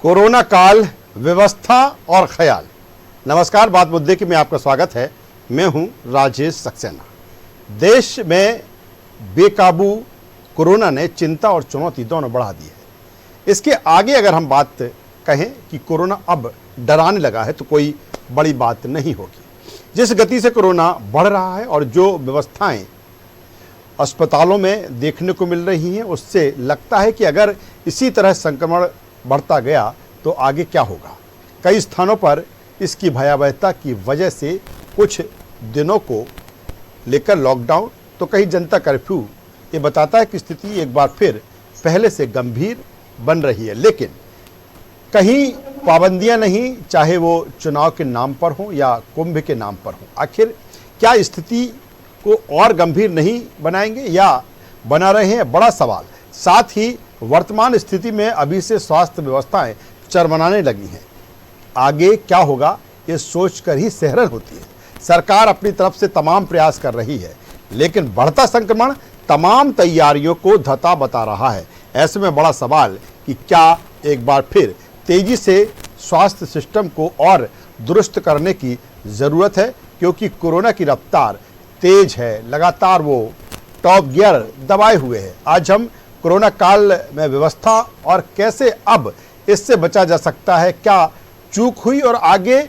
Corona काल, व्यवस्था और ख्याल। नमस्कार, बात मुद्दे की में आपका स्वागत है। मैं हूं राजेश सक्सेना। देश में बेकाबू कोरोना ने चिंता और चुनौती दोनों बढ़ा दी है। इसके आगे अगर हम बात कहें कि कोरोना अब डराने लगा है तो कोई बड़ी बात नहीं होगी। जिस गति से कोरोना बढ़ रहा है और जो व्यवस्थाएं अस्पतालों में देखने को मिल रही हैं, उससे लगता है कि अगर इसी तरह संक्रमण बढ़ता गया तो आगे क्या होगा। कई स्थानों पर इसकी भयावहता की वजह से कुछ दिनों को लेकर लॉकडाउन तो कहीं जनता कर्फ्यू ये बताता है कि स्थिति एक बार फिर पहले से गंभीर बन रही है। लेकिन कहीं पाबंदियां नहीं, चाहे वो चुनाव के नाम पर हो या कुंभ के नाम पर हो। आखिर क्या स्थिति को और गंभीर नहीं बनाएंगे या बना रहे हैं, बड़ा सवाल। साथ ही वर्तमान स्थिति में अभी से स्वास्थ्य व्यवस्थाएं चरमराने लगी हैं। आगे क्या होगा ये सोचकर ही सिहरन होती है। सरकार अपनी तरफ से तमाम प्रयास कर रही है, लेकिन बढ़ता संक्रमण तमाम तैयारियों को धता बता रहा है। ऐसे में बड़ा सवाल कि क्या एक बार फिर तेजी से स्वास्थ्य सिस्टम को और दुरुस्त करने की ज़रूरत है, क्योंकि कोरोना की रफ्तार तेज है, लगातार वो टॉप गियर दबाए हुए है। आज हम कोरोना काल में व्यवस्था और कैसे अब इससे बचा जा सकता है, क्या चूक हुई और आगे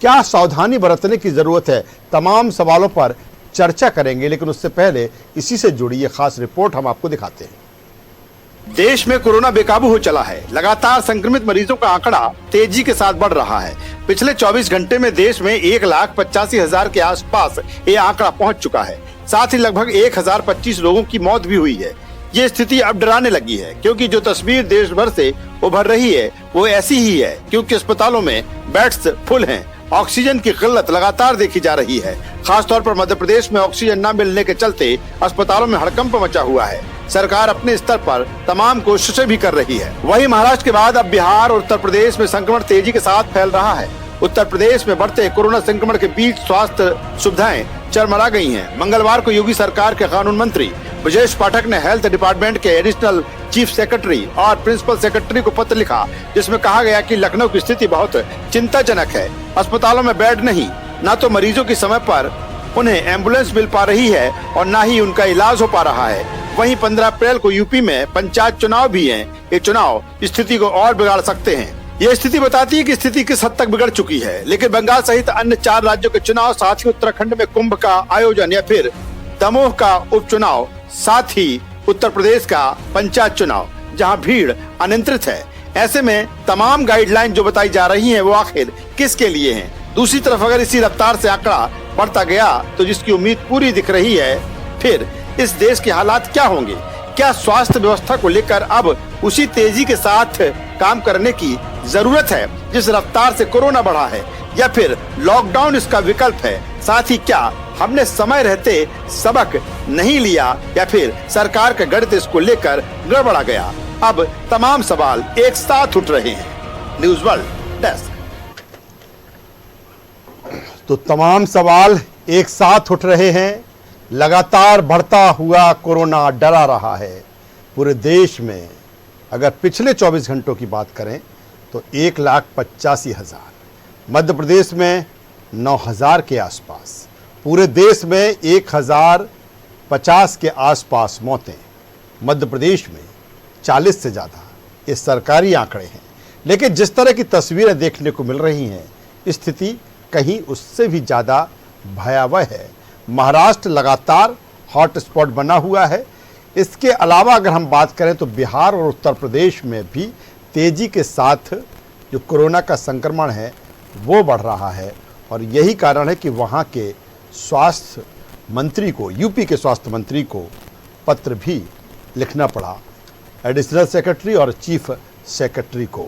क्या सावधानी बरतने की ज़रूरत है, तमाम सवालों पर चर्चा करेंगे। लेकिन उससे पहले इसी से जुड़ी ये खास रिपोर्ट हम आपको दिखाते हैं। देश में कोरोना बेकाबू हो चला है। लगातार संक्रमित मरीजों का आंकड़ा तेजी के साथ बढ़ रहा है। पिछले 24 घंटे में देश में 1,85,000 के आसपास ये आंकड़ा पहुंच चुका है। साथ ही लगभग 1,025 लोगों की मौत भी हुई है। ये स्थिति अब डराने लगी है, क्योंकि जो तस्वीर देश भर से उभर रही है वो ऐसी ही है, क्योंकि अस्पतालों में बेड्स फुल हैं। ऑक्सीजन की किल्लत लगातार देखी जा रही है। खासतौर पर मध्य प्रदेश में ऑक्सीजन न मिलने के चलते अस्पतालों में हड़कंप मचा हुआ है। सरकार अपने स्तर पर तमाम कोशिशें भी कर रही है। वहीं महाराष्ट्र के बाद अब बिहार और उत्तर प्रदेश में संक्रमण तेजी के साथ फैल रहा है। उत्तर प्रदेश में बढ़ते कोरोना संक्रमण के बीच स्वास्थ्य सुविधाएं चरमरा गई हैं। मंगलवार को योगी सरकार के कानून मंत्री ब्रजेश पाठक ने हेल्थ डिपार्टमेंट के एडिशनल चीफ सेक्रेटरी और प्रिंसिपल सेक्रेटरी को पत्र लिखा, जिसमें कहा गया कि लखनऊ की स्थिति बहुत चिंताजनक है। अस्पतालों में बेड नहीं, न तो मरीजों की समय पर उन्हें एम्बुलेंस मिल पा रही है और न ही उनका इलाज हो पा रहा है। वहीं 15 अप्रैल को यूपी में पंचायत चुनाव भी हैं। ये चुनाव स्थिति को और बिगाड़ सकते हैं। ये स्थिति बताती है कि स्थिति किस हद तक बिगड़ चुकी है। लेकिन बंगाल सहित अन्य 4 राज्यों के चुनाव, साथ ही उत्तराखंड में कुंभ का आयोजन या फिर दमोह का उपचुनाव, साथ ही उत्तर प्रदेश का पंचायत चुनाव, जहां भीड़ अनियंत्रित है। ऐसे में तमाम गाइडलाइन जो बताई जा रही हैं वो आखिर किसके लिए हैं। दूसरी तरफ अगर इसी रफ्तार से आंकड़ा बढ़ता गया तो जिसकी उम्मीद पूरी दिख रही है, फिर इस देश के हालात क्या होंगे। क्या स्वास्थ्य व्यवस्था को लेकर अब उसी तेजी के साथ काम करने की जरूरत है जिस रफ्तार से कोरोना बढ़ा है, या फिर लॉकडाउन इसका विकल्प है। साथ ही क्या हमने समय रहते सबक नहीं लिया, या फिर सरकार का गणित इसको लेकर गड़बड़ा गया। अब तमाम सवाल एक साथ उठ रहे हैं। News world desk. तो तमाम सवाल एक साथ उठ रहे हैं। लगातार बढ़ता हुआ कोरोना डरा रहा है पूरे देश में। अगर पिछले 24 घंटों की बात करें तो 1,85,000, मध्य प्रदेश में 9,000 के आसपास, पूरे देश में 1,050 के आसपास मौतें, मध्य प्रदेश में 40 से ज़्यादा। ये सरकारी आंकड़े हैं। लेकिन जिस तरह की तस्वीरें देखने को मिल रही हैं, स्थिति कहीं उससे भी ज़्यादा भयावह है। महाराष्ट्र लगातार हॉटस्पॉट बना हुआ है। इसके अलावा अगर हम बात करें तो बिहार और उत्तर प्रदेश में भी तेज़ी के साथ जो कोरोना का संक्रमण है वो बढ़ रहा है। और यही कारण है कि वहाँ के स्वास्थ्य मंत्री को, यूपी के स्वास्थ्य मंत्री को पत्र भी लिखना पड़ा, एडिशनल सेक्रेटरी और चीफ सेक्रेटरी को।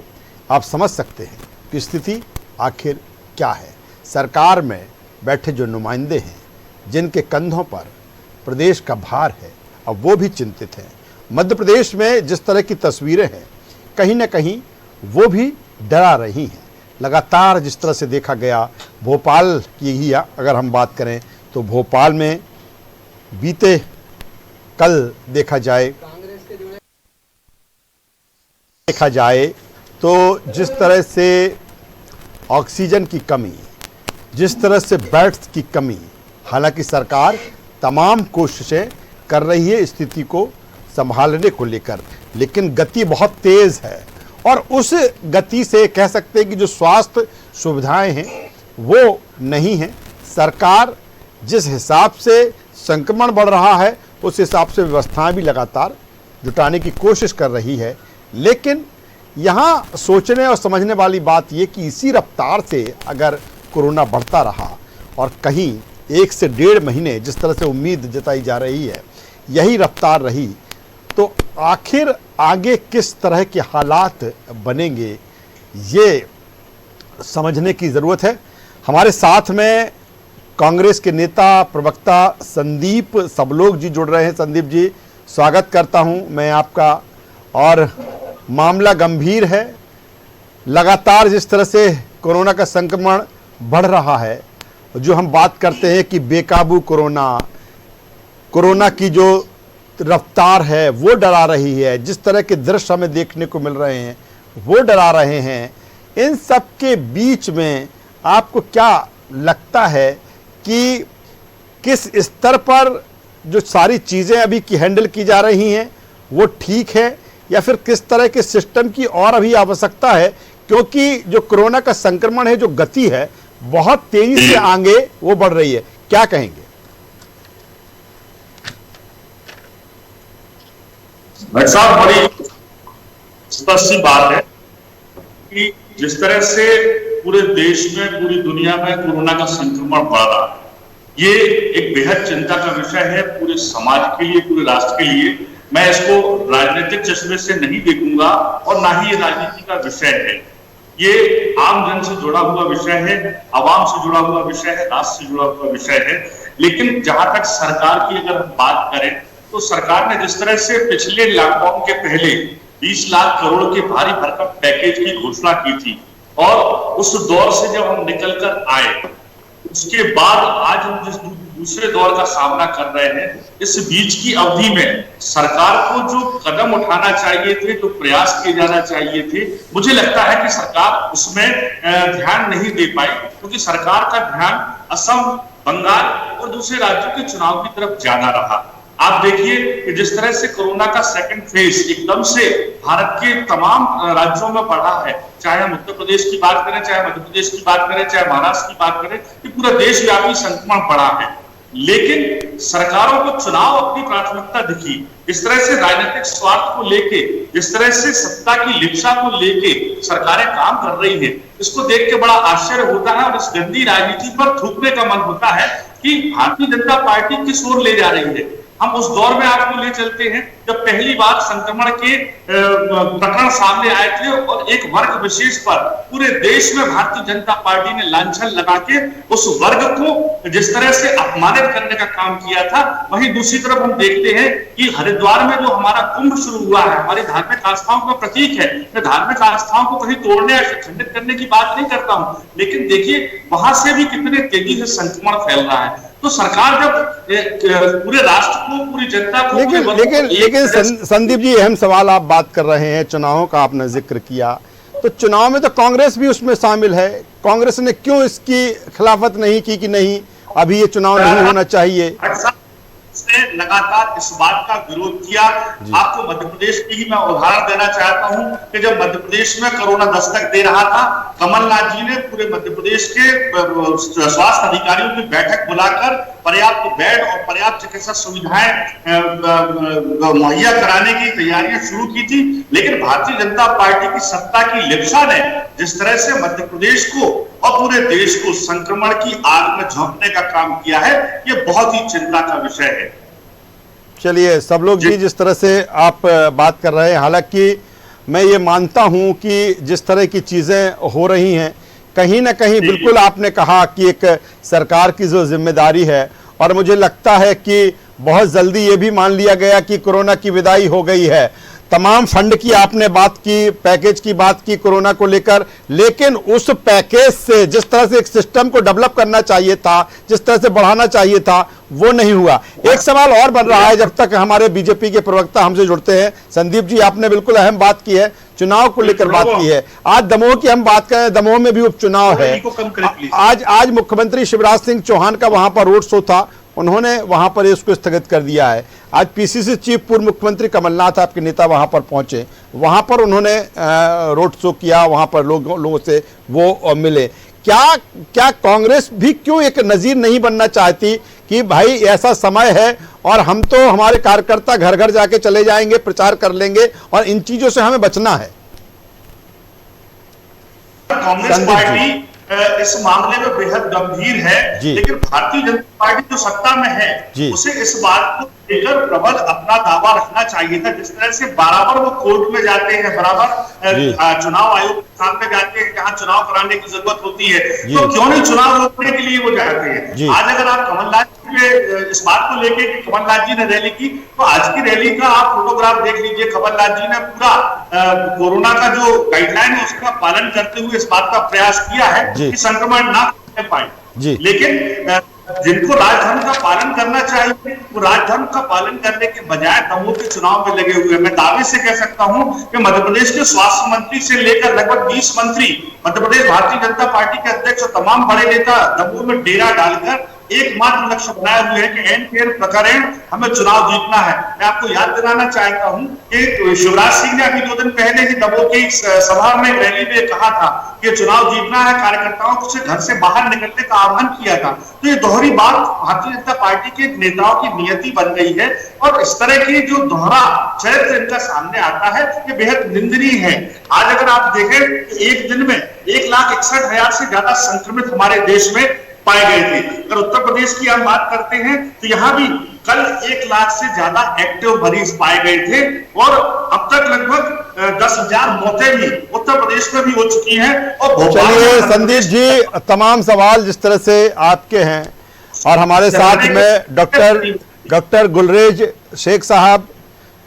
आप समझ सकते हैं कि स्थिति आखिर क्या है। सरकार में बैठे जो नुमाइंदे हैं, जिनके कंधों पर प्रदेश का भार है, अब वो भी चिंतित हैं। मध्य प्रदेश में जिस तरह की तस्वीरें हैं, कहीं ना कहीं वो भी डरा रही हैं। लगातार जिस तरह से देखा गया, भोपाल की ही अगर हम बात करें तो भोपाल में बीते कल देखा जाए तो जिस तरह से ऑक्सीजन की कमी, जिस तरह से बेड्स की कमी, हालांकि सरकार तमाम कोशिशें कर रही है स्थिति को संभालने को लेकर, लेकिन गति बहुत तेज़ है और उस गति से कह सकते हैं कि जो स्वास्थ्य सुविधाएं हैं वो नहीं हैं। सरकार जिस हिसाब से संक्रमण बढ़ रहा है उस हिसाब से व्यवस्थाएं भी लगातार जुटाने की कोशिश कर रही है, लेकिन यहाँ सोचने और समझने वाली बात ये कि इसी रफ्तार से अगर कोरोना बढ़ता रहा और कहीं 1 से 1.5 महीने जिस तरह से उम्मीद जताई जा रही है यही रफ्तार रही तो आखिर आगे किस तरह के हालात बनेंगे ये समझने की ज़रूरत है। हमारे साथ में कांग्रेस के नेता प्रवक्ता संदीप सबलोग जी जुड़ रहे हैं। संदीप जी, स्वागत करता हूं मैं आपका। और मामला गंभीर है, लगातार जिस तरह से कोरोना का संक्रमण बढ़ रहा है, जो हम बात करते हैं कि बेकाबू कोरोना की जो रफ्तार है वो डरा रही है, जिस तरह के दृश्य हमें देखने को मिल रहे हैं वो डरा रहे हैं। इन सब के बीच में आपको क्या लगता है कि किस स्तर पर जो सारी चीज़ें अभी की हैंडल की जा रही हैं वो ठीक है या फिर किस तरह के सिस्टम की और अभी आवश्यकता है, क्योंकि जो कोरोना का संक्रमण है जो गति है बहुत तेजी से आगे वो बढ़ रही है, क्या कहेंगे? भाई साहब, बड़ी स्पष्ट सी बात है कि जिस तरह से पूरे देश में, पूरी दुनिया में कोरोना का संक्रमण बढ़ रहा है, ये एक बेहद चिंता का विषय है पूरे समाज के लिए, पूरे राष्ट्र के लिए। मैं इसको राजनीतिक चश्मे से नहीं देखूंगा और ना ही ये राजनीति का विषय है। ये आम जन से जुड़ा हुआ विषय है, आवाम से जुड़ा हुआ विषय है, राष्ट्र से जुड़ा हुआ विषय है। लेकिन जहां तक सरकार की अगर हम बात करें तो सरकार ने जिस तरह से पिछले लॉकडाउन के पहले 20 लाख करोड़ के भारी भरकम पैकेज की घोषणा की थी और उस दौर से जब हम निकल कर आए उसके बाद आज हम जिस दूसरे दौर का सामना कर रहे हैं, इस बीच की अवधि में सरकार को जो कदम उठाना चाहिए थे, जो प्रयास किए जाना चाहिए थे, मुझे लगता है कि सरकार उसमें ध्यान नहीं दे पाई, क्योंकि सरकार का ध्यान असम, बंगाल और दूसरे राज्यों के चुनाव की तरफ ज्यादा रहा। आप देखिए कि जिस तरह से कोरोना का सेकंड फेज एकदम से भारत के तमाम राज्यों में बढ़ा है, चाहे हम उत्तर प्रदेश की बात करें, चाहे मध्य प्रदेश की बात करें, चाहे महाराष्ट्र की बात करें, कि पूरा देशव्यापी संक्रमण बढ़ा है। लेकिन सरकारों को चुनाव अपनी प्राथमिकता दिखी, इस तरह से राजनीतिक स्वार्थ को लेके, जिस तरह से सत्ता की लिप्सा को लेके सरकारें काम कर रही है, इसको देख के बड़ा आश्चर्य होता है और इस गंदी राजनीति पर थूकने का मन होता है कि भारतीय जनता पार्टी किस ओर ले जा रही है। हम उस दौर में आपको ले चलते हैं जब पहली बार संक्रमण के प्रकरण सामने आए थे और एक वर्ग विशेष पर पूरे देश में भारतीय जनता पार्टी ने लांछन लगा के उस वर्ग को जिस तरह से अपमानित करने का काम किया था। वहीं दूसरी तरफ हम देखते हैं कि हरिद्वार में जो हमारा कुंभ शुरू हुआ है, हमारी धार्मिक आस्थाओं का प्रतीक है। मैं धार्मिक आस्थाओं को कहीं तोड़ने या खंडित करने की बात नहीं करता हूं, लेकिन देखिए वहां से भी कितने तेजी से संक्रमण फैल रहा है। तो सरकार जब पूरे राष्ट्र को, पूरी जनता को, लेकिन संदीप जी, अहम सवाल आप बात कर रहे हैं, चुनावों का आपने जिक्र किया, तो चुनाव में तो कांग्रेस भी उसमें शामिल है। कांग्रेस ने क्यों इसकी खिलाफत नहीं की कि नहीं अभी ये चुनाव नहीं होना चाहिए? ने लगातार इस बात का विरोध किया। आपको मध्य प्रदेश की ही मैं उदाहरण देना चाहता हूं कि जब मध्य प्रदेश में कोरोना दस्तक दे रहा था, कमलनाथ जी ने पूरे मध्य प्रदेश के स्वास्थ्य अधिकारियों की बैठक बुलाकर पर्याप्त बेड और पर्याप्त चिकित्सा सुविधाएं मुहैया कराने की तैयारियां शुरू की थी। लेकिन भारतीय जनता पार्टी की सत्ता की लिप्सा ने जिस तरह से मध्य प्रदेश को और पूरे देश को संक्रमण की आग में झोंकने का काम किया है, ये बहुत ही चिंता का विषय है। चलिए, सब लोग जी जिस तरह से आप बात कर रहे हैं, हालांकि मैं ये मानता हूं कि जिस तरह की चीज़ें हो रही हैं, कहीं ना कहीं बिल्कुल आपने कहा कि एक सरकार की जो जिम्मेदारी है, और मुझे लगता है कि बहुत जल्दी ये भी मान लिया गया कि कोरोना की विदाई हो गई है। तमाम फंड की आपने बात की, पैकेज की बात की कोरोना को लेकर, लेकिन उस पैकेज से जिस तरह से एक सिस्टम को डेवलप करना चाहिए था, जिस तरह से बढ़ाना चाहिए था, वो नहीं हुआ। एक सवाल और बन रहा है, जब तक हमारे बीजेपी के प्रवक्ता हमसे जुड़ते हैं। संदीप जी, आपने बिल्कुल अहम बात की है, चुनाव को लेकर बात की है। आज दमोह की हम बात करें, दमोह में भी उपचुनाव है। आज मुख्यमंत्री शिवराज सिंह चौहान का वहां पर रोड शो था, उन्होंने वहां पर इसको स्थगित कर दिया है। आज पीसीसी चीफ पूर्व मुख्यमंत्री कमलनाथ, आपके नेता, वहां पर पहुंचे, वहां पर उन्होंने रोड शो किया, वहां पर लोगों से वो मिले। क्या कांग्रेस भी क्यों एक नजीर नहीं बनना चाहती कि भाई ऐसा समय है और हम तो हमारे कार्यकर्ता घर घर जाके चले जाएंगे, प्रचार कर लेंगे और इन चीजों से हमें बचना है? कांग्रेस पार्टी इस मामले में बेहद गंभीर है, लेकिन भारतीय जनता पार्टी जो सत्ता में है उसे इस बात को लेकर प्रबल अपना दावा रखना चाहिए था। जिस तरह से बराबर वो कोर्ट में जाते हैं, बराबर चुनाव आयोग के सामने जाते हैं जहां चुनाव कराने की जरूरत होती है, तो क्यों नहीं चुनाव रोकने के लिए वो जाते हैं। आज अगर आप कमलनाथ के इस बात को लेके कि कमलनाथ जी ने रैली की, तो आज की रैली का आप फोटोग्राफ देख लीजिए। कमलनाथ जी ने पूरा कोरोना का जो गाइडलाइन है उसका पालन करते हुए इस बात का प्रयास किया है कि संक्रमण ना फैल पाए। लेकिन जिनको राजधर्म का पालन करना चाहिए, वो राजधर्म का पालन करने के बजाय दमोह के चुनाव में लगे हुए। मैं दावे से कह सकता हूं कि मध्य प्रदेश के स्वास्थ्य मंत्री से लेकर लगभग 20 मंत्री, मध्य प्रदेश भारतीय जनता पार्टी के अध्यक्ष और तमाम बड़े नेता दमोह में डेरा डालकर एकमात्र लक्ष्य बनाए हुए है कि एन केयर प्रकरण हमें चुनाव जीतना है। मैं आपको याद दिलाना चाहता हूं कि शिवराज सिंह ने अभी 2 दिन पहले ही दमोह की सभा में, रैली में कहा था कि चुनाव जीतना है, कार्यकर्ताओं से घर से बाहर निकलने का आह्वान किया था। तो ये दोहरी बात भारतीय जनता पार्टी के नेताओं की नियति बन गई है और इस तरह की जो दोहरा चरित्र इनका सामने आता है ये बेहद निंदनीय है। आज अगर आप देखें, एक दिन में 1,61,000 से ज्यादा संक्रमित हमारे देश में पाए गए थे। अगर उत्तर प्रदेश की हम बात करते हैं तो यहां भी कल 1 लाख से ज्यादा एक्टिव मरीज पाए गए थे और अब तक लगभग 10,000 मौतें भी उत्तर प्रदेश में भी हो चुकी हैं। और चलिए संदीप जी, तमाम सवाल जिस तरह से आपके हैं और हमारे साथ में डॉक्टर गुलरेज शेख साहब,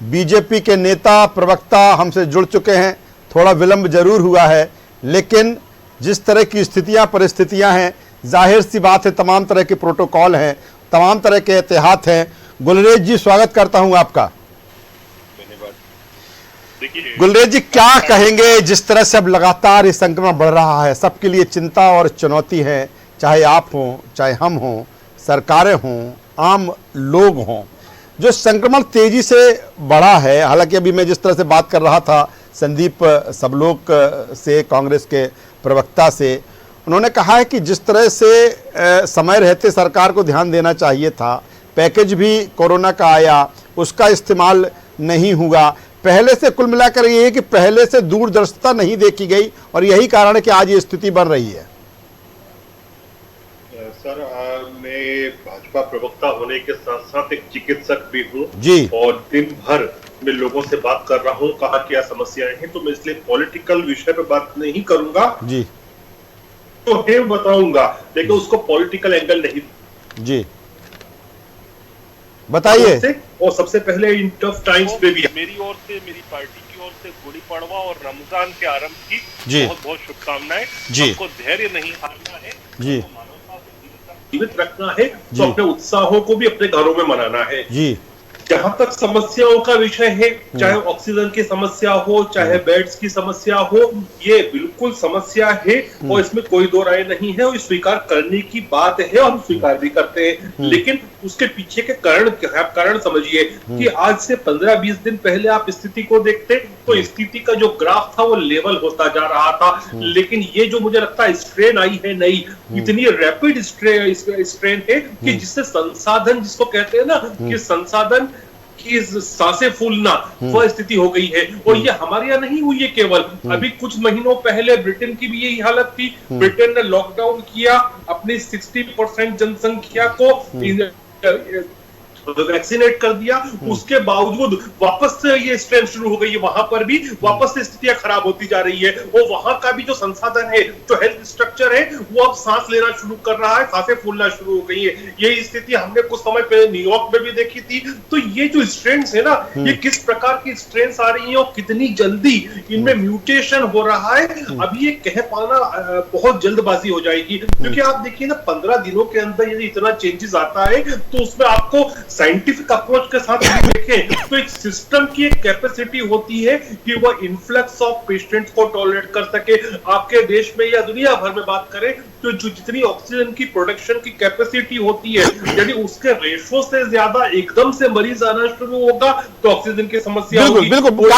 बीजेपी के नेता, प्रवक्ता हमसे जुड़ चुके हैं। थोड़ा विलंब जरूर हुआ है, लेकिन जिस तरह की स्थितियां, परिस्थितियां हैं, जाहिर सी बात है तमाम तरह के प्रोटोकॉल हैं, तमाम तरह के एहतियात हैं। गुलरेज जी, स्वागत करता हूं आपका। धन्यवाद। गुलरेज जी, क्या कहेंगे जिस तरह से अब लगातार ये संक्रमण बढ़ रहा है, सबके लिए चिंता और चुनौती है, चाहे आप हों, चाहे हम हों, सरकारें हों, आम लोग हों। जो संक्रमण तेजी से बढ़ा है, हालांकि अभी मैं जिस तरह से बात कर रहा था संदीप सबलोक से, कांग्रेस के प्रवक्ता से, उन्होंने कहा है कि जिस तरह से समय रहते सरकार को ध्यान देना चाहिए था, पैकेज भी कोरोना का आया, उसका इस्तेमाल नहीं हुआ। पहले से कुल मिलाकर ये है कि पहले से दूरदर्शिता नहीं देखी गई और यही कारण है कि आज ये स्थिति बन रही है। सर, मैं भाजपा प्रवक्ता होने के साथ साथ एक चिकित्सक भी हूँ जी, और दिन भर मैं लोगों से बात कर रहा हूँ, कहाँ क्या समस्याएं हैं, तो मैं इसलिए पॉलिटिकल विषय पे बात नहीं करूंगा जी, तो है बताऊंगा, लेकिन उसको पॉलिटिकल एंगल नहीं। जी बताइए। और सबसे पहले इन टफ टाइम्स पे भी मेरी ओर से, मेरी पार्टी की ओर से गुड़ी पड़वा और रमजान के आरंभ की बहुत बहुत शुभकामनाएं। हमको धैर्य नहीं हारना है जी, मानवता को जीवित रखना है, तो अपने उत्साहों को भी अपने घरों में मनाना है जी। जहां तक समस्याओं का विषय है, चाहे ऑक्सीजन की समस्या हो, चाहे बेड्स की समस्या हो, ये बिल्कुल समस्या है और इसमें कोई दो राय नहीं है और स्वीकार करने की बात है और हम स्वीकार भी करते हैं। लेकिन उसके पीछे के कारण क्या है, आप कारण समझिए कि आज से 15-20 दिन पहले आप स्थिति को देखते तो स्थिति का जो ग्राफ था वो लेवल होता जा रहा था, लेकिन ये जो मुझे लगता है स्ट्रेन आई है नई, इतनी रैपिड स्ट्रेन है कि जिससे संसाधन, जिसको कहते हैं ना कि संसाधन की सांसें फूलना, वह स्थिति हो गई है। और ये हमारे यहाँ नहीं हुई है केवल, अभी कुछ महीनों पहले ब्रिटेन की भी यही हालत थी। ब्रिटेन ने लॉकडाउन किया, अपनी 60% जनसंख्या को वैक्सीनेट कर दिया, उसके बावजूद वापस से ये स्ट्रेन शुरू हो गई है, वहां पर भी वापस से स्थितियां खराब होती जा रही है। और वहां का भी जो संसाधन है, जो हेल्थ स्ट्रक्चर है, वो अब सांस लेना शुरू कर रहा है, सांसें फूलना शुरू हो गई है। ये स्थिति हमने कुछ समय पहले न्यूयॉर्क में भी देखी थी। तो ये जो स्ट्रेन्स है ना, ये किस प्रकार की स्ट्रेन्स आ रही है और कितनी जल्दी इनमें म्यूटेशन हो रहा है, अभी ये कह पाना बहुत जल्दबाजी हो जाएगी। क्योंकि आप देखिए ना, 15 दिनों के अंदर यदि इतना चेंजेस आता है तो उसमें आपको साइंटिफिक अप्रोच के साथ देखें तो एक सिस्टम की एक कैपेसिटी होती है कि वह इन्फ्लक्स ऑफ पेशेंट्स को टॉलरेट कर सके। आपके देश में या दुनिया भर में बात करें तो जो जितनी ऑक्सीजन की प्रोडक्शन की कैपेसिटी होती है, यदि उसके रेशो से ज्यादा एकदम से मरीज आना शुरू होगा तो ऑक्सीजन की समस्या होगी। बिल्कुल,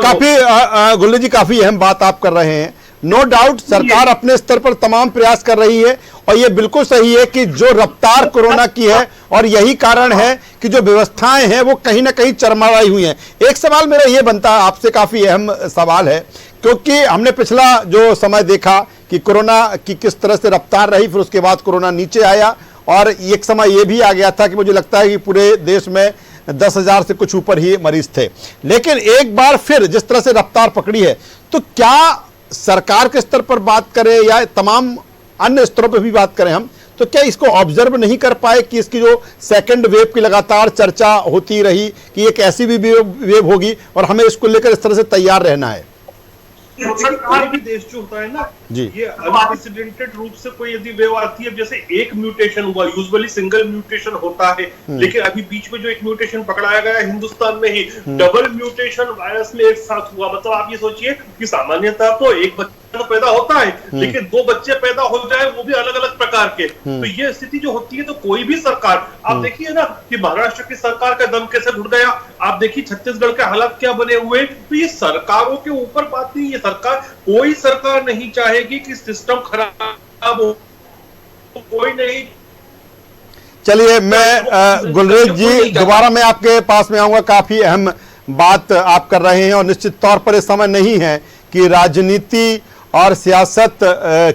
काफी गुल्ले जी, काफी अहम बात आप कर रहे हैं। नो डाउट सरकार अपने स्तर पर तमाम प्रयास कर रही है और ये बिल्कुल सही है कि जो रफ्तार कोरोना की है, और यही कारण है कि जो व्यवस्थाएं हैं वो कहीं ना कहीं चरमराई हुई हैं। एक सवाल मेरा ये बनता है आपसे, काफी अहम सवाल है, क्योंकि हमने पिछला जो समय देखा कि कोरोना की किस तरह से रफ्तार रही, फिर उसके बाद कोरोना नीचे आया और एक समय ये भी आ गया था कि मुझे लगता है कि पूरे देश में 10,000 से कुछ ऊपर ही मरीज थे। लेकिन एक बार फिर जिस तरह से रफ्तार पकड़ी है, तो क्या सरकार के स्तर पर बात करें या तमाम अन्य स्तरों पर भी बात करें हम, तो क्या इसको ऑब्जर्व नहीं कर पाए कि इसकी जो सेकंड वेव की लगातार चर्चा होती रही कि एक ऐसी भी वेव होगी और हमें इसको लेकर इस तरह से तैयार रहना है? कोई भी देश जो होता है ना जी, ये अनप्रेसिडेंटेड रूप से कोई यदि वेव आती है, जैसे एक म्यूटेशन हुआ, यूजुअली सिंगल म्यूटेशन होता है, लेकिन अभी बीच में जो एक म्यूटेशन पकड़ाया गया हिंदुस्तान में ही, डबल म्यूटेशन वायरस में एक साथ हुआ। मतलब आप ये सोचिए कि सामान्यतः तो एक बच्चा तो पैदा होता है, लेकिन 2 बच्चे पैदा हो जाए, वो भी अलग अलग प्रकार के। तो ये स्थिति जो होती है, तो कोई भी सरकार, आप देखिए ना कि महाराष्ट्र की सरकार का दम कैसे घुट गया, आप देखिए छत्तीसगढ़ के हालात क्या बने हुए। तो ये सरकारों के ऊपर बात नहीं, ये सरकार, कोई सरकार नहीं चाहेगी कि सिस्टम खराब हो, कोई नहीं। चलिए, मैं गुलरेज जी दोबारा मैं आपके पास में आऊंगा। काफी अहम बात आप कर रहे हैं और निश्चित तौर पर इस समय नहीं है कि राजनीति और सियासत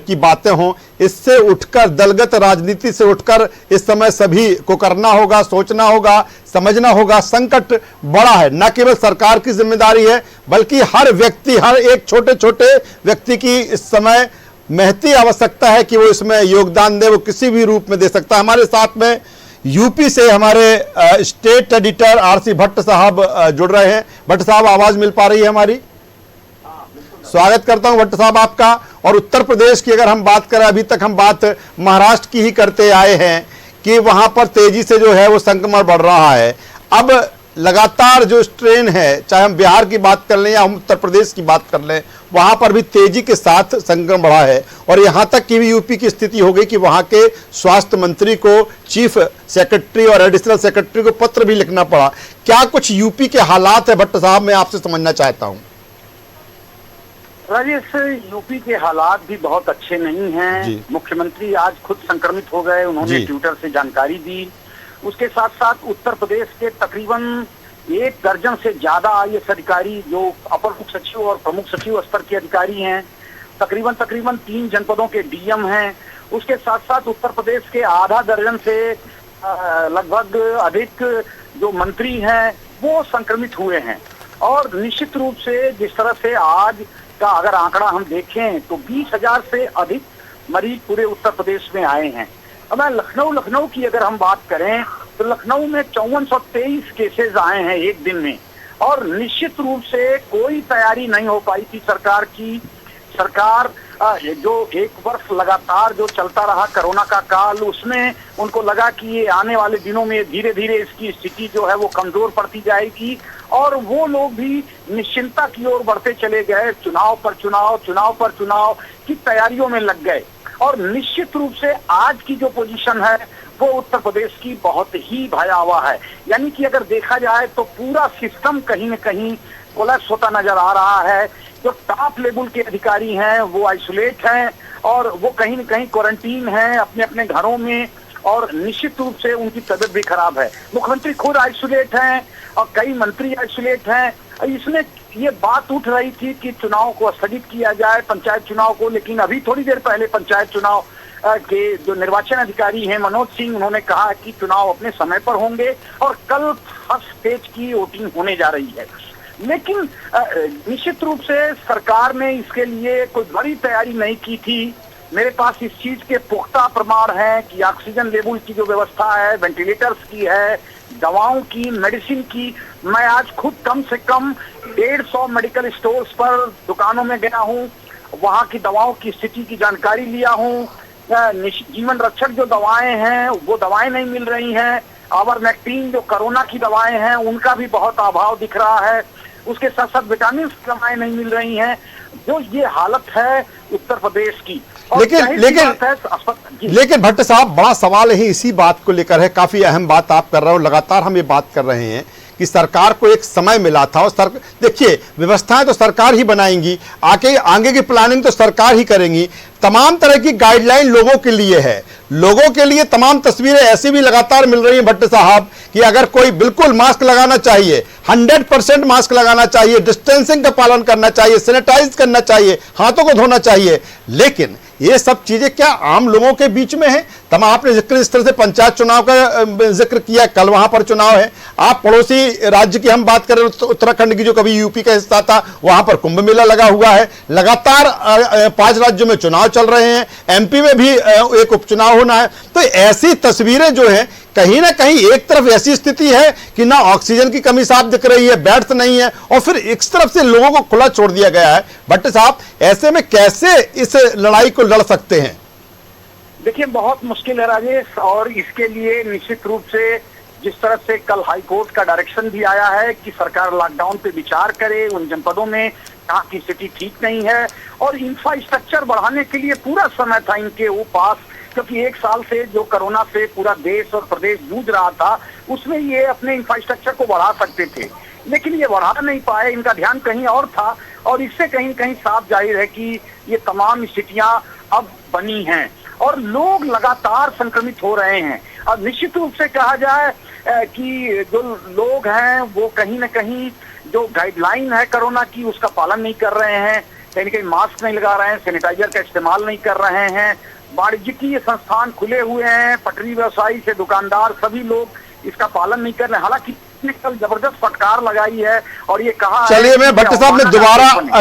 की बातें हों। इससे उठकर, दलगत राजनीति से उठकर इस समय सभी को करना होगा, सोचना होगा, समझना होगा। संकट बड़ा है, न केवल सरकार की जिम्मेदारी है बल्कि हर व्यक्ति, हर एक छोटे छोटे व्यक्ति की इस समय महती आवश्यकता है कि वो इसमें योगदान दे, वो किसी भी रूप में दे सकता है। हमारे साथ में यूपी से हमारे स्टेट एडिटर आरसी भट्ट साहब जुड़ रहे हैं। भट्ट साहब, आवाज मिल पा रही है हमारी? स्वागत करता हूं भट्ट साहब आपका। और उत्तर प्रदेश की अगर हम बात करें, अभी तक हम बात महाराष्ट्र की ही करते आए हैं कि वहां पर तेजी से जो है वो संक्रमण बढ़ रहा है। अब लगातार जो स्ट्रेन है, चाहे हम बिहार की बात कर लें या हम उत्तर प्रदेश की बात कर लें, वहां पर भी तेजी के साथ संक्रमण बढ़ा है। और यहां तक कि भी यूपी की स्थिति हो गई कि वहां के स्वास्थ्य मंत्री को, चीफ सेक्रेटरी और एडिशनल सेक्रेटरी को पत्र भी लिखना पड़ा। क्या कुछ यूपी के हालात है भट्ट साहब, मैं आपसे समझना चाहता हूं। राजेश, यूपी के हालात भी बहुत अच्छे नहीं हैं। मुख्यमंत्री आज खुद संक्रमित हो गए, उन्होंने ट्विटर से जानकारी दी। उसके साथ साथ उत्तर प्रदेश के तकरीबन 1 दर्जन से ज्यादा IAS अधिकारी, जो अपर मुख्य सचिव और प्रमुख सचिव स्तर के अधिकारी हैं, तकरीबन 3 जनपदों के DM हैं। उसके साथ साथ उत्तर प्रदेश के आधा दर्जन से लगभग अधिक जो मंत्री हैं वो संक्रमित हुए हैं। और निश्चित रूप से जिस तरह से आज का अगर आंकड़ा हम देखें तो 20,000 से अधिक मरीज पूरे उत्तर प्रदेश में आए हैं। अब मैं लखनऊ की अगर हम बात करें तो लखनऊ में 5423 केसेस आए हैं एक दिन में। और निश्चित रूप से कोई तैयारी नहीं हो पाई थी सरकार की। सरकार जो 1 वर्ष लगातार जो चलता रहा कोरोना का काल, उसमें उनको लगा कि ये आने वाले दिनों में धीरे धीरे इसकी स्थिति जो है वो कमजोर पड़ती जाएगी और वो लोग भी निश्चिंता की ओर बढ़ते चले गए, चुनाव पर चुनाव की तैयारियों में लग गए। और निश्चित रूप से आज की जो पोजीशन है वो उत्तर प्रदेश की बहुत ही भयावह है। यानी कि अगर देखा जाए तो पूरा सिस्टम कहीं न कहीं कोलैप्स होता नजर आ रहा है। जो टॉप लेवल के अधिकारी हैं वो आइसोलेट हैं और वो कहीं न कहीं क्वारंटीन हैं अपने अपने घरों में, और निश्चित रूप से उनकी तबीयत भी खराब है। मुख्यमंत्री खुद आइसोलेट हैं और कई मंत्री आइसोलेट हैं। इसमें ये बात उठ रही थी कि चुनाव को स्थगित किया जाए, पंचायत चुनाव को, लेकिन अभी थोड़ी देर पहले पंचायत चुनाव के जो निर्वाचन अधिकारी हैं मनोज सिंह, उन्होंने कहा कि चुनाव अपने समय पर होंगे और कल फर्स्ट स्टेज की वोटिंग होने जा रही है। लेकिन निश्चित रूप से सरकार ने इसके लिए कोई बड़ी तैयारी नहीं की थी। मेरे पास इस चीज के पुख्ता प्रमाण हैं कि ऑक्सीजन लेवल की जो व्यवस्था है, वेंटिलेटर्स की है, दवाओं की, मेडिसिन की, मैं आज खुद कम से कम 150 मेडिकल स्टोर्स पर दुकानों में गया हूं, वहां की दवाओं की स्थिति की जानकारी लिया हूं। जीवन रक्षक जो दवाएं हैं वो दवाएं नहीं मिल रही हैं। आइवरमेक्टिन जो कोरोना की दवाएं हैं उनका भी बहुत अभाव दिख रहा है। उसके साथ साथ विटामिन की दवाएं नहीं मिल रही हैं। जो ये हालत है उत्तर प्रदेश की। लेकिन भट्ट साहब, बड़ा सवाल ही इसी बात को लेकर है। काफी अहम बात आप कर रहे हो, लगातार हम ये बात कर रहे हैं कि सरकार को एक समय मिला था और देखिए, व्यवस्थाएं तो सरकार ही बनाएंगी, आगे की प्लानिंग तो सरकार ही करेंगी। तमाम तरह की गाइडलाइन लोगों के लिए है, लोगों के लिए तमाम तस्वीरें ऐसी भी लगातार मिल रही हैं भट्ट साहब कि अगर कोई बिल्कुल मास्क लगाना चाहिए, 100% मास्क लगाना चाहिए, डिस्टेंसिंग का पालन करना चाहिए, सैनिटाइज करना चाहिए, हाथों को धोना चाहिए। लेकिन ये सब चीजें क्या आम लोगों के बीच में है? तमाम आपने जिक्र इस तरह से पंचायत चुनाव का जिक्र किया, कल वहां पर चुनाव है। आप पड़ोसी राज्य की हम बात करें उत्तराखंड की, जो कभी यूपी का हिस्सा था, वहां पर कुंभ मेला लगा हुआ है। लगातार 5 राज्यों में चुनाव चल रहे हैं, एमपी में भी एक उपचुनाव होना है। तो ऐसी तस्वीरें जो हैं, कहीं ना कहीं एक तरफ ऐसी स्थिति है कि ना ऑक्सीजन की कमी साफ दिख रही है, बेड्स नहीं है, और फिर एक तरफ से लोगों को खुला छोड़ दिया गया है। भट्ट साहब, ऐसे में कैसे इस लड़ाई को लड़ सकते हैं? देखिए, बहुत मुश्किल है राजेश, और इसके लिए निश्चित रूप से जिस तरह से कल हाई कोर्ट का डायरेक्शन भी आया है कि सरकार लॉकडाउन पे विचार करे उन जनपदों में जहाँ की स्थिति ठीक नहीं है, और इंफ्रास्ट्रक्चर बढ़ाने के लिए पूरा समय था इनके वो पास, क्योंकि 1 साल से जो कोरोना से पूरा देश और प्रदेश जूझ रहा था, उसमें ये अपने इंफ्रास्ट्रक्चर को बढ़ा सकते थे, लेकिन ये बढ़ा नहीं पाए। इनका ध्यान कहीं और था, और इससे कहीं कहीं साफ जाहिर है कि ये तमाम स्थितियां अब बनी हैं और लोग लगातार संक्रमित हो रहे हैं। अब निश्चित रूप से कहा जाए कि जो लोग हैं वो कहीं ना कहीं जो गाइडलाइन है कोरोना की उसका पालन नहीं कर रहे हैं, कहीं कहीं मास्क नहीं लगा रहे हैं, सैनिटाइजर का इस्तेमाल नहीं कर रहे हैं। वाणिज्यिक संस्थान खुले हुए हैं, पटरी व्यवसायी से दुकानदार सभी लोग इसका पालन नहीं कर रहे हैं। हालांकि कल जबरदस्त फटकार लगाई है और ये कहा, चलिए मैं भट्ट साहब ने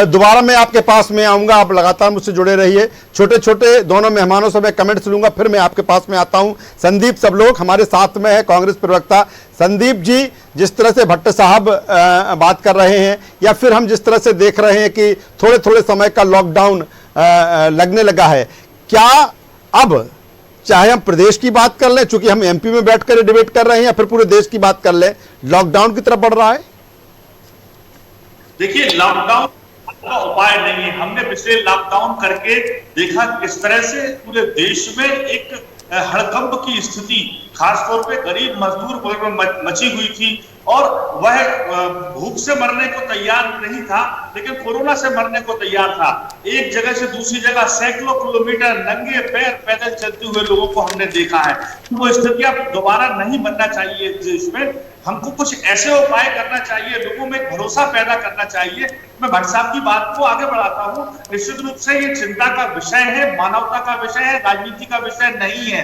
दोबारा मैं आपके पास में आऊंगा, आप लगातार मुझसे जुड़े रहिए। छोटे छोटे दोनों मेहमानों से मैं कमेंट्स लूंगा, फिर मैं आपके पास में आता हूं। संदीप सबलोग हमारे साथ में है, कांग्रेस प्रवक्ता। संदीप जी, जिस तरह से भट्ट साहब बात कर रहे हैं, या फिर हम जिस तरह से देख रहे हैं कि थोड़े थोड़े समय का लॉकडाउन लगने लगा है, क्या अब चाहे हम प्रदेश की बात कर लें, चूंकि हम एमपी में बैठकर डिबेट कर रहे हैं, या फिर पूरे देश की बात कर लें, लॉकडाउन की तरफ बढ़ रहा है? देखिए, लॉकडाउन का उपाय नहीं है। हमने पिछले लॉकडाउन करके देखा किस तरह से पूरे देश में एक हड़कंप की स्थिति खासतौर पे गरीब मजदूर वर्ग में मची हुई थी, और वह भूख से मरने को तैयार नहीं था, लेकिन कोरोना से मरने को तैयार था। एक जगह से दूसरी जगह सैकड़ों किलोमीटर नंगे पैर पैदल चलते हुए लोगों को हमने देखा है। वो स्थिति अब दोबारा नहीं बनना चाहिए देश में। हमको कुछ ऐसे उपाय करना चाहिए, लोगों में भरोसा पैदा करना चाहिए। मैं भट्ट साहब की बात को आगे बढ़ाता हूँ। निश्चित रूप से ये चिंता का विषय है, मानवता का विषय है, राजनीति का विषय नहीं है।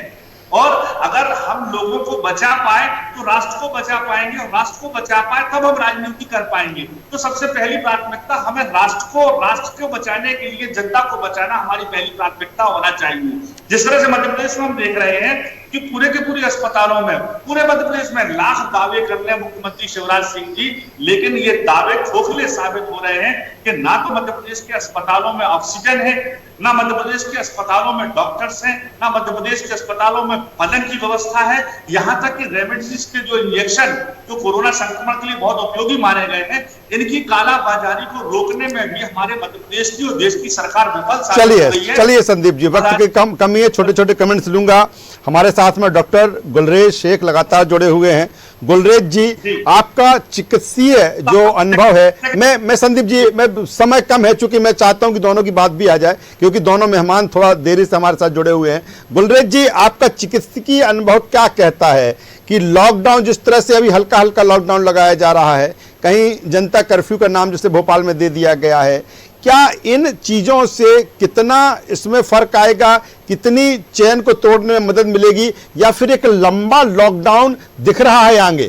और अगर हम लोगों को बचा पाए तो राष्ट्र को बचा पाएंगे, और राष्ट्र को बचा पाए तब हम राजनीति कर पाएंगे। तो सबसे पहली प्राथमिकता हमें राष्ट्र को बचाने के लिए जनता को बचाना हमारी पहली प्राथमिकता होना चाहिए। जिस तरह से मध्य प्रदेश में हम देख रहे हैं कि पूरे के पूरे अस्पतालों में, पूरे मध्य प्रदेश में लाख दावे कर रहे हैं मुख्यमंत्री शिवराज सिंह जी, लेकिन ये दावे खोखले साबित हो रहे हैं कि ना तो मध्य प्रदेश के अस्पतालों में ऑक्सीजन है, ना मध्य प्रदेश के अस्पतालों में डॉक्टर्स हैं, ना मध्य प्रदेश के अस्पतालों में पलंग की व्यवस्था है। यहाँ तक कि रेमडेसिविर के जो इंजेक्शन जो कोरोना संक्रमण के लिए बहुत उपयोगी माने गए हैं, इनकी कालाबाजारी को रोकने में भी हमारे मध्य प्रदेश की और देश की सरकार विफल साबित हो गई है। चलिए संदीप जी, वक्त की कमी है, छोटे छोटे कमेंट्स लूंगा। हमारे साथ में डॉक्टर गुलरेज शेख लगातार जुड़े हुए हैं। गुलरेज जी, आपका चिकित्सीय जो अनुभव है, मैं संदीप जी, मैं समय कम है, चूंकि मैं चाहता हूं कि दोनों की बात भी आ जाए, क्योंकि दोनों मेहमान थोड़ा देरी से हमारे साथ जुड़े हुए हैं। गुलरेज जी, आपका चिकित्सकीय अनुभव क्या कहता है कि लॉकडाउन जिस तरह से अभी हल्का हल्का लॉकडाउन लगाया जा रहा है, कहीं जनता कर्फ्यू का नाम जैसे भोपाल में दे दिया गया है, क्या इन चीज़ों से कितना इसमें फर्क आएगा, कितनी चेन को तोड़ने में मदद मिलेगी, या फिर एक लंबा लॉकडाउन दिख रहा है आगे?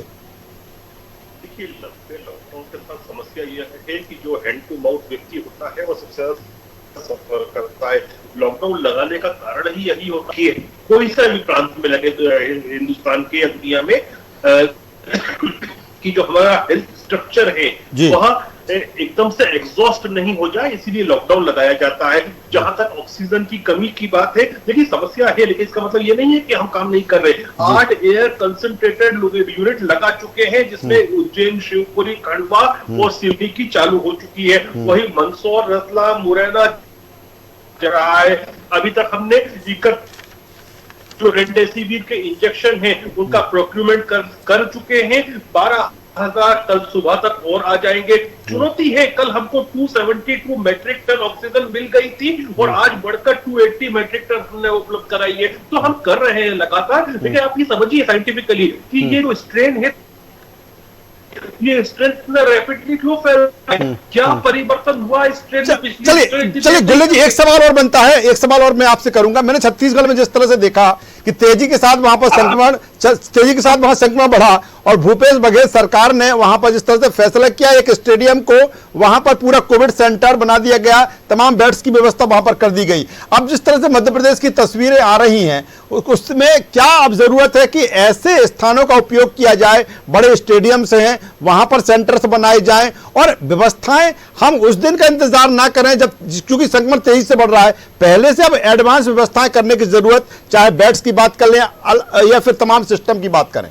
देखिए, लंबे लॉकडाउन के साथ समस्या यह है कि जो हैंड टू माउथ व्यक्ति होता है वो सबसे ज्यादा सफर करता है। लॉकडाउन लगाने का कारण ही यही होता है कोई सा भी प्रांत में लगे हिंदुस्तान के या दुनिया में कि जो हमारा हेल्थ स्ट्रक्चर है वह एकदम से एग्जॉस्ट नहीं हो जाए, इसीलिए लॉकडाउन लगाया जाता है। जहां तक ऑक्सीजन की कमी की बात है, देखिए समस्या है, लेकिन इसका मतलब ये नहीं है कि हम काम नहीं कर रहे। 8 एयर कंसंट्रेटेड यूनिट लगा चुके हैं, जिसमें उज्जैन, शिवपुरी, खंडवा और सिवनी की चालू हो चुकी है। वही मंदसौर, रतलाम, मुरैना रहा है। अभी तक हमने जो रेमडेसिविर के इंजेक्शन है उनका प्रोक्यूरमेंट कर चुके हैं। 12,000 टन सुबह तक और आ जाएंगे। चुनौती है, कल हमको 272 मेट्रिक टन ऑक्सीजन मिल गई थी और आज बढ़कर 280 मेट्रिक टन हमने उपलब्ध कराई है। तो हम कर रहे हैं लगातार, लेकिन आप ये समझिए साइंटिफिकली कि ये जो स्ट्रेन है ये स्ट्रेन इतना रैपिडली क्यों फैल रहा है, क्या परिवर्तन हुआ इस स्ट्रेन में? चलिए गुल्ले जी, एक सवाल और बनता है, एक सवाल और मैं आपसे करूंगा। मैंने छत्तीसगढ़ में जिस तरह से देखा कि तेजी के साथ वहां पर संक्रमण बढ़ा और भूपेश बघेल सरकार ने वहां पर जिस तरह से फैसला किया, एक स्टेडियम को वहां पर पूरा कोविड सेंटर बना दिया गया, तमाम बेड्स की व्यवस्था वहां पर कर दी गई। अब जिस तरह से मध्य प्रदेश की तस्वीरें आ रही हैं, उसमें क्या अब जरूरत है कि ऐसे स्थानों का उपयोग किया जाए, बड़े स्टेडियम्स हैं वहां पर सेंटर्स बनाए जाएं और व्यवस्थाएं हम उस दिन का इंतजार ना करें जब, क्योंकि संक्रमण तेजी से बढ़ रहा है, पहले से अब एडवांस व्यवस्थाएं करने की जरूरत, चाहे बेड्स की बात कर लें या फिर तमाम सिस्टम की बात करें।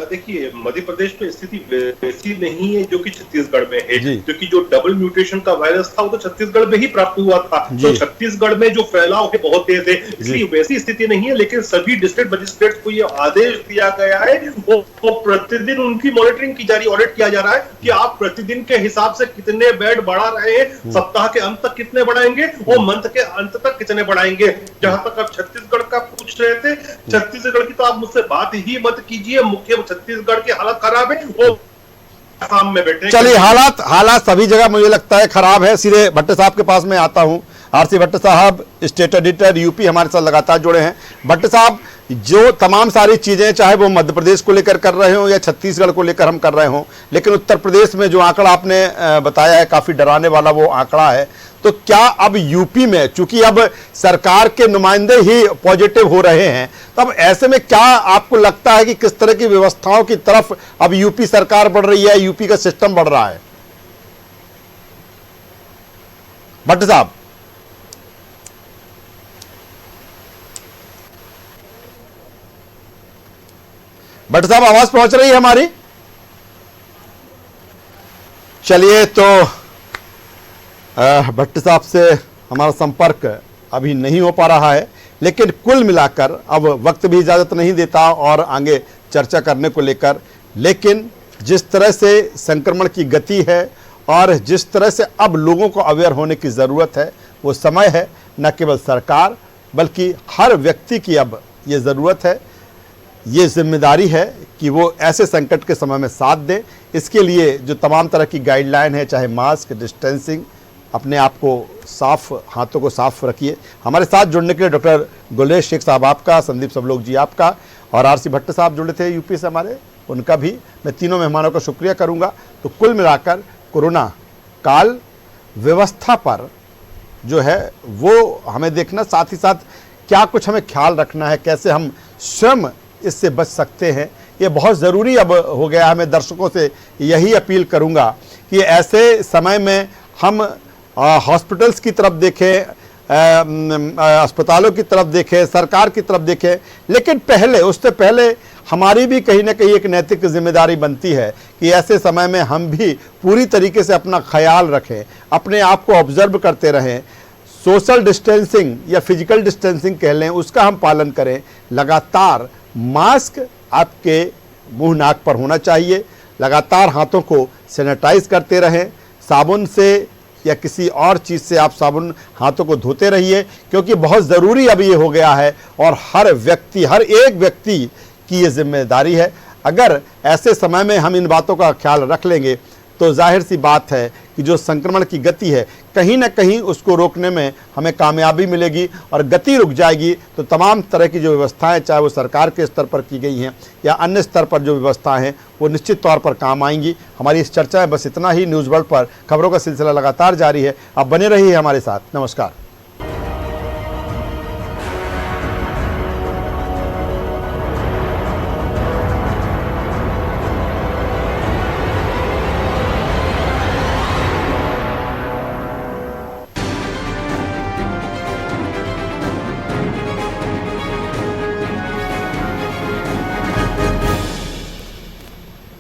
देखिए, मध्य प्रदेश में स्थिति वैसी नहीं है जो कि छत्तीसगढ़ में है, क्योंकि जो डबल म्यूटेशन का वायरस था वो तो छत्तीसगढ़ में ही प्राप्त हुआ था। तो छत्तीसगढ़ में जो फैलाव है बहुत तेज है, इसलिए वैसी स्थिति नहीं है। लेकिन सभी डिस्ट्रिक्ट मजिस्ट्रेट को ये आदेश दिया गया है, वो प्रतिदिन उनकी मॉनिटरिंग की जा रही है, ऑडिट किया जा रहा है कि आप प्रतिदिन के हिसाब से कितने बेड बढ़ा रहे हैं, सप्ताह के अंत तक कितने बढ़ाएंगे और मंथ के अंत तक कितने बढ़ाएंगे। जहां तक आप छत्तीसगढ़ का पूछ रहे थे, छत्तीसगढ़ की तो आप मुझसे बात ही मत कीजिए। मुख्य छत्तीसगढ़ की हालत खराब है, वो आसाम में बैठे। चलिए, हालात सभी जगह मुझे लगता है खराब है। सीधे भट्ट साहब के पास में आता हूं। आरसी भट्ट साहब, स्टेट एडिटर यूपी, हमारे साथ लगातार जुड़े हैं। भट्ट साहब, जो तमाम सारी चीजें चाहे वो मध्य प्रदेश को लेकर कर रहे हो या छत्तीसगढ़ को लेकर हम कर रहे हो, लेकिन उत्तर प्रदेश में जो आंकड़ा आपने बताया है काफी डराने वाला वो आंकड़ा है। तो क्या अब यूपी में, चूंकि अब सरकार के नुमाइंदे ही पॉजिटिव हो रहे हैं, तब ऐसे में क्या आपको लगता है कि किस तरह की व्यवस्थाओं की तरफ अब यूपी सरकार बढ़ रही है, यूपी का सिस्टम बढ़ रहा है? भट्ट साहब। भट्ट साहब, आवाज पहुंच रही है हमारी? चलिए, तो भट्ट साहब से हमारा संपर्क अभी नहीं हो पा रहा है, लेकिन कुल मिलाकर अब वक्त भी इजाज़त नहीं देता और आगे चर्चा करने को लेकर, लेकिन जिस तरह से संक्रमण की गति है और जिस तरह से अब लोगों को अवेयर होने की ज़रूरत है, वो समय है न केवल सरकार बल्कि हर व्यक्ति की अब ये ज़रूरत है, ये जिम्मेदारी है कि वो ऐसे संकट के समय में साथ दें। इसके लिए जो तमाम तरह की गाइडलाइन है, चाहे मास्क, डिस्टेंसिंग, अपने आप को साफ, हाथों को साफ रखिए। हमारे साथ जुड़ने के लिए डॉक्टर गुलेश शेख साहब आपका, संदीप सबलोक जी आपका और आरसी भट्ट साहब जुड़े थे यूपी से हमारे, उनका भी मैं तीनों मेहमानों का शुक्रिया करूंगा। तो कुल मिलाकर कोरोना काल व्यवस्था पर जो है वो हमें देखना, साथ ही साथ क्या कुछ हमें ख्याल रखना है, कैसे हम स्वयं इससे बच सकते हैं, ये बहुत ज़रूरी अब हो गया है। मैं दर्शकों से यही अपील करूंगा कि ऐसे समय में हम हॉस्पिटल्स की तरफ देखें, अस्पतालों की तरफ देखें, सरकार की तरफ देखें, लेकिन पहले, उससे पहले हमारी भी कहीं ना कहीं एक नैतिक जिम्मेदारी बनती है कि ऐसे समय में हम भी पूरी तरीके से अपना ख्याल रखें, अपने आप को ऑब्जर्व करते रहें, सोशल डिस्टेंसिंग या फिजिकल डिस्टेंसिंग कह लें उसका हम पालन करें। लगातार मास्क आपके मुंह नाक पर होना चाहिए, लगातार हाथों को सैनिटाइज करते रहें, साबुन से या किसी और चीज़ से आप साबुन हाथों को धोते रहिए, क्योंकि बहुत ज़रूरी अब ये हो गया है और हर व्यक्ति, हर एक व्यक्ति की ये जिम्मेदारी है। अगर ऐसे समय में हम इन बातों का ख्याल रख लेंगे तो तो जाहिर सी बात है कि जो संक्रमण की गति है कहीं ना कहीं उसको रोकने में हमें कामयाबी मिलेगी, और गति रुक जाएगी तो तमाम तरह की जो व्यवस्थाएं, चाहे वो सरकार के स्तर पर की गई हैं या अन्य स्तर पर जो व्यवस्थाएं हैं, वो निश्चित तौर पर काम आएंगी। हमारी इस चर्चा में बस इतना ही। न्यूज़ वर्ल्ड पर खबरों का सिलसिला लगातार जारी है। आप बने रहिए हमारे साथ। नमस्कार।